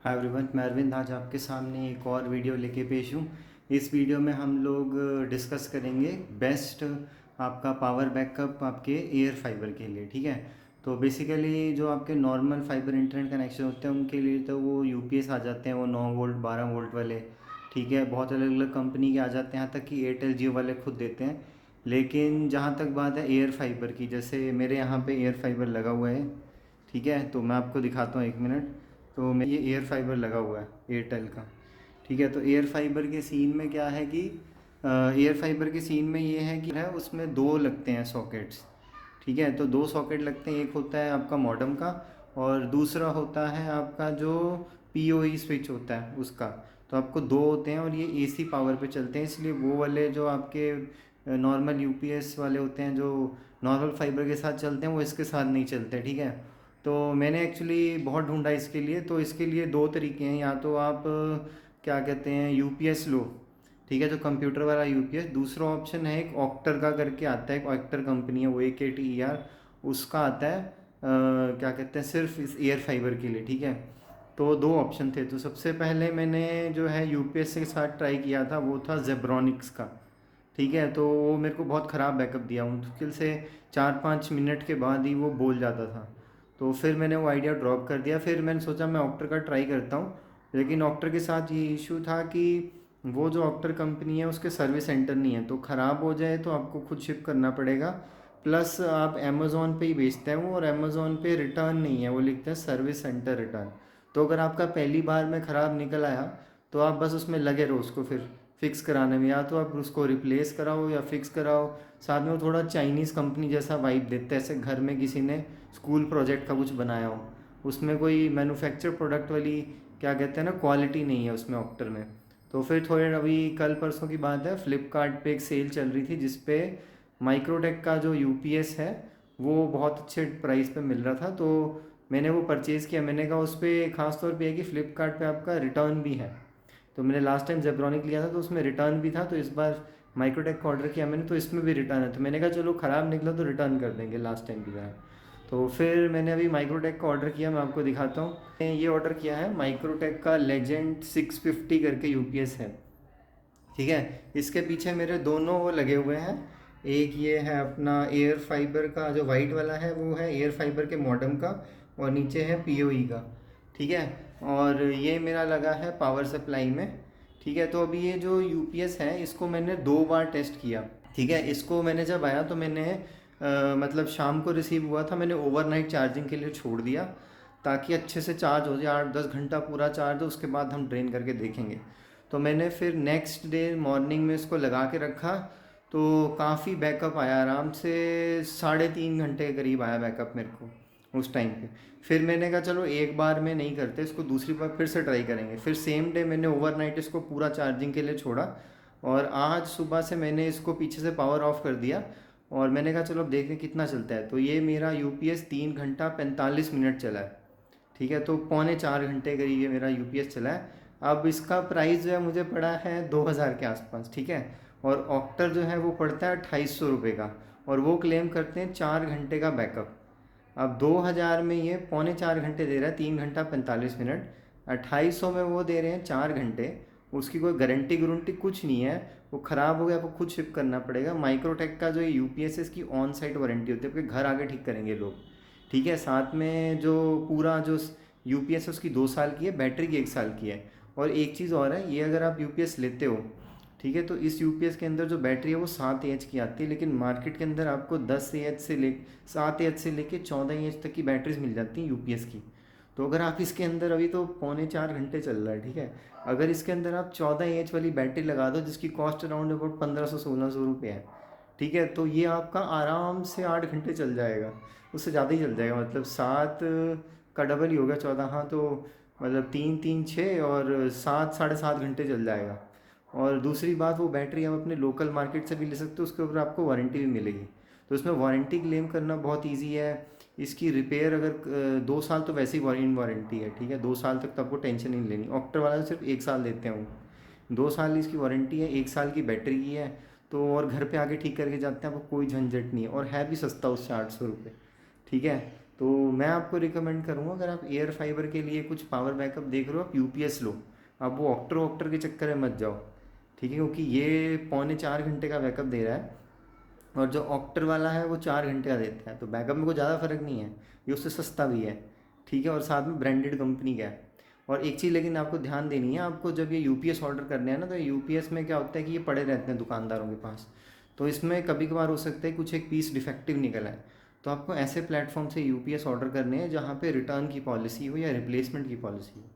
Hi everyone, मैं अरविंद आज आपके सामने एक और वीडियो लेके पेश हूँ। इस वीडियो में हम लोग डिस्कस करेंगे बेस्ट आपका पावर बैकअप आपके एयर फाइबर के लिए। ठीक है, तो बेसिकली जो आपके नॉर्मल फाइबर इंटरनेट कनेक्शन होते हैं उनके लिए तो वो यूपीएस आ जाते हैं, वो 9 वोल्ट 12 वोल्ट वाले। ठीक है, बहुत अलग अलग कंपनी के आ जाते हैं, यहाँ तक कि एयरटेल जियो वाले खुद देते हैं। लेकिन जहाँ तक बात है एयर फाइबर की, जैसे मेरे यहाँ पे एयर फाइबर लगा हुआ है। ठीक है, तो मैं आपको दिखाता हूँ, एक मिनट। तो मैं ये एयर फाइबर लगा हुआ है एयरटेल का। ठीक है, तो एयर फाइबर के सीन में क्या है कि एयर फाइबर के सीन में ये है कि है उसमें दो लगते हैं सॉकेट्स। ठीक है, तो दो सॉकेट लगते हैं, एक होता है आपका मॉडेम का और दूसरा होता है आपका जो पीओई स्विच होता है उसका। तो आपको दो होते हैं और ये एसी पावर पे चलते हैं, इसलिए वो वाले जो आपके नॉर्मल यूपीएस वाले होते हैं जो नॉर्मल फाइबर के साथ चलते हैं वो इसके साथ नहीं चलते। ठीक है, तो मैंने एक्चुअली बहुत ढूंढा इसके लिए, तो इसके लिए दो तरीके हैं। या तो आप क्या कहते हैं यूपीएस लो, ठीक है, जो कंप्यूटर वाला यूपीएस। दूसरा ऑप्शन है एक ऑक्टर का करके आता है, एक ऑक्टर कंपनी है, वो AKTER उसका आता है। क्या कहते हैं सिर्फ इस एयर फाइबर के लिए। ठीक है, तो दो ऑप्शन थे। तो सबसे पहले मैंने जो है यूपीएस के साथ ट्राई किया था, वो था जेब्रॉनिक्स का। ठीक है, तो वो मेरे को बहुत ख़राब बैकअप दिया, मुश्किल से 4-5 मिनट के बाद ही वो बोल जाता था। तो फिर मैंने वो आइडिया ड्रॉप कर दिया। फिर मैंने सोचा मैं ऑक्टर का ट्राई करता हूँ। लेकिन ऑक्टर के साथ ये इशू था कि वो जो ऑक्टर कंपनी है उसके सर्विस सेंटर नहीं है, तो ख़राब हो जाए तो आपको खुद शिप करना पड़ेगा। प्लस आप अमेज़ोन पे ही बेचते हैं वो, और अमेज़ोन पे रिटर्न नहीं है, वो लिखते हैं सर्विस सेंटर रिटर्न। तो अगर आपका पहली बार में ख़राब निकल आया तो आप बस उसमें लगे रहो उसको फिर फिक्स कराने में, या तो आप उसको रिप्लेस कराओ या फिक्स कराओ। साथ में वो थोड़ा चाइनीज़ कंपनी जैसा वाइब देते हैं, ऐसे घर में किसी ने स्कूल प्रोजेक्ट का कुछ बनाया हो, उसमें कोई मैन्युफैक्चर प्रोडक्ट वाली क्या कहते हैं ना क्वालिटी नहीं है उसमें ऑक्टर में। तो फिर थोड़े अभी कल परसों की बात है, फ्लिपकार्ट पे एक सेल चल रही थी जिसपे माइक्रोटेक का जो यूपीएस है वो बहुत अच्छे प्राइस पे मिल रहा था। तो मैंने वो परचेज़ किया। मैंने कहा उस पर ख़ास तौर पे है कि फ़्लिपकार्ट पे आपका रिटर्न भी है। तो मैंने लास्ट टाइम जेब्रॉनिक लिया था तो उसमें रिटर्न भी था, तो इस बार माइक्रोटेक का ऑर्डर किया मैंने, तो इसमें भी रिटर्न है। तो मैंने कहा चलो ख़राब निकला तो रिटर्न कर देंगे लास्ट टाइम की तरह। तो फिर मैंने अभी माइक्रोटेक का ऑर्डर किया, मैं आपको दिखाता हूँ। मैंने ये ऑर्डर किया है माइक्रोटेक का लेजेंड 650 करके यूपीएस है। ठीक है, इसके पीछे मेरे दोनों वो लगे हुए हैं। एक ये है अपना एयर फाइबर का, जो वाइट वाला है वो है एयर फाइबर के मॉडेम का, और नीचे है पीओई का। ठीक है, और ये मेरा लगा है पावर सप्लाई में। ठीक है, तो अभी ये जो यूपीएस है इसको मैंने 2 बार टेस्ट किया। ठीक है, इसको मैंने जब आया तो मैंने मतलब शाम को रिसीव हुआ था, मैंने ओवरनाइट चार्जिंग के लिए छोड़ दिया ताकि अच्छे से चार्ज हो जाए, 8-10 घंटा पूरा चार्ज हो, उसके बाद हम ड्रेन करके देखेंगे। तो मैंने फिर नेक्स्ट डे मॉर्निंग में इसको लगा के रखा, तो काफ़ी बैकअप आया, आराम से 3.5 घंटे के करीब आया बैकअप मेरे को उस टाइम पे। फिर मैंने कहा चलो एक बार में नहीं करते इसको, दूसरी बार फिर से ट्राई करेंगे। फिर सेम डे मैंने ओवरनाइट इसको पूरा चार्जिंग के लिए छोड़ा, और आज सुबह से मैंने इसको पीछे से पावर ऑफ कर दिया, और मैंने कहा चलो अब देखें कितना चलता है। तो ये मेरा यूपीएस 3 घंटा 45 मिनट चला है। ठीक है, तो पौने 4 घंटे करीब ये मेरा यूपीएस चला है। अब इसका प्राइस जो है मुझे पड़ा है 2,000 के आसपास। ठीक है, और ऑक्टर जो है वो पड़ता है 2,500 रुपये का, और वो क्लेम करते हैं 4 घंटे का बैकअप। अब 2,000 में ये पौने 4 घंटे दे रहा है, 3 घंटा 45 मिनट। 2,500 में वो दे रहे हैं 4 घंटे। उसकी कोई गारंटी गारंटी कुछ नहीं है, वो ख़राब हो गया आपको खुद शिप करना पड़ेगा। माइक्रोटेक का जो यूपीएस है इसकी ऑन साइट वारंटी होती है, आपके घर आके ठीक करेंगे लोग। ठीक है, साथ में जो पूरा जो यूपीएस है उसकी 2 साल की है, बैटरी की 1 साल की है। और एक चीज़ और है, ये अगर आप यूपीएस लेते हो, ठीक है, तो इस यूपीएस के अंदर जो बैटरी है वो 7 AH की आती है, लेकिन मार्केट के अंदर आपको 10 AH से ले 7 AH से लेके 14 AH तक की बैटरीज मिल जाती हैं यूपीएस की। तो अगर आप इसके अंदर, अभी तो पौने 4 घंटे चल रहा है, ठीक है, अगर इसके अंदर आप 14 AH वाली बैटरी लगा दो जिसकी कॉस्ट अराउंड अबाउट 1,500-1,600 रुपये है, ठीक है, तो ये आपका आराम से 8 घंटे चल जाएगा, उससे ज़्यादा ही चल जाएगा। मतलब 7 का डबल ही होगा 14, हाँ, तो मतलब 3-3-6 और 7-7.5 घंटे चल जाएगा। और दूसरी बात, वो बैटरी आप अपने लोकल मार्केट से भी ले सकते हो, उसके ऊपर आपको वारंटी भी मिलेगी। तो इसमें वारंटी क्लेम करना बहुत ईजी है। इसकी रिपेयर अगर 2 साल तो वैसे ही इन वारंटी है, ठीक है, 2 साल तक तो आपको टेंशन नहीं लेनी। ऑक्टर वाला तो सिर्फ 1 साल देते हैं वो, 2 साल इसकी वारंटी है, 1 साल की बैटरी की है। तो और घर पे आके ठीक करके जाते हैं, आपको कोई झंझट नहीं है, और है भी सस्ता उससे 800 रुपये। ठीक है, तो मैं आपको रिकमेंड करूँगा, अगर आप एयर फाइबर के लिए कुछ पावर बैकअप देख रहे हो, आप यूपीएस लो। आप वो ऑक्टर ऑक्टर के चक्कर में मत जाओ, ठीक है, क्योंकि ये 3.25 घंटे का बैकअप दे रहा है और जो ऑक्टर वाला है वो 4 घंटे का देता है। तो बैकअप में कोई ज़्यादा फ़र्क नहीं है, ये उससे सस्ता भी है, ठीक है, और साथ में ब्रांडेड कंपनी का है। और एक चीज़ लेकिन आपको ध्यान देनी है, आपको जब ये यूपीएस ऑर्डर करने हैं ना, तो यूपीएस में क्या होता है कि ये पड़े रहते हैं दुकानदारों के पास। तो इसमें कभी कभार हो सकता है कुछ एक पीस डिफेक्टिव निकला है। तो आपको ऐसे प्लेटफॉर्म से यूपीएस ऑर्डर करने हैं जहाँ पे रिटर्न की पॉलिसी हो या रिप्लेसमेंट की पॉलिसी हो,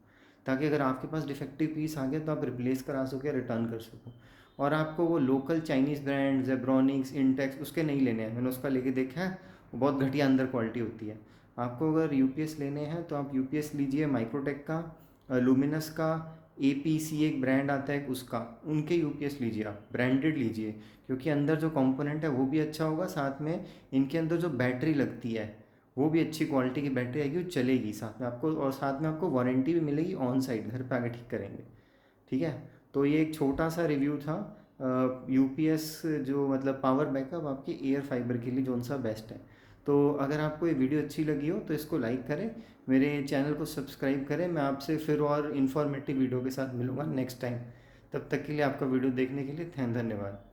ताकि अगर आपके पास डिफेक्टिव पीस आ गया तो आप रिप्लेस करा सको या रिटर्न कर सको। और आपको वो local Chinese brand Zebronics Intex उसके नहीं लेने हैं, मैंने उसका लेके देखा है, वो बहुत घटिया अंदर क्वालिटी होती है। आपको अगर यूपीएस लेने हैं तो आप यूपीएस लीजिए माइक्रोटेक का, लुमिनस का, एपीसी एक ब्रांड आता है उसका, उनके यूपीएस लीजिए, आप ब्रांडेड लीजिए, क्योंकि अंदर जो कंपोनेंट है वो भी अच्छा होगा, साथ में इनके अंदर जो बैटरी लगती है वो भी अच्छी क्वालिटी की बैटरी आएगी, वो चलेगी साथ में आपको, और साथ में आपको वारंटी भी मिलेगी ऑन साइट, घर पे आके ठीक करेंगे, ठीक है। तो ये एक छोटा सा रिव्यू था यूपीएस जो मतलब पावर बैकअप आपके एयर फाइबर के लिए कौन सा बेस्ट है। तो अगर आपको ये वीडियो अच्छी लगी हो तो इसको लाइक करें, मेरे चैनल को सब्सक्राइब करें। मैं आपसे फिर और इन्फॉर्मेटिव वीडियो के साथ मिलूँगा नेक्स्ट टाइम। तब तक के लिए आपका वीडियो देखने के लिए धन्यवाद।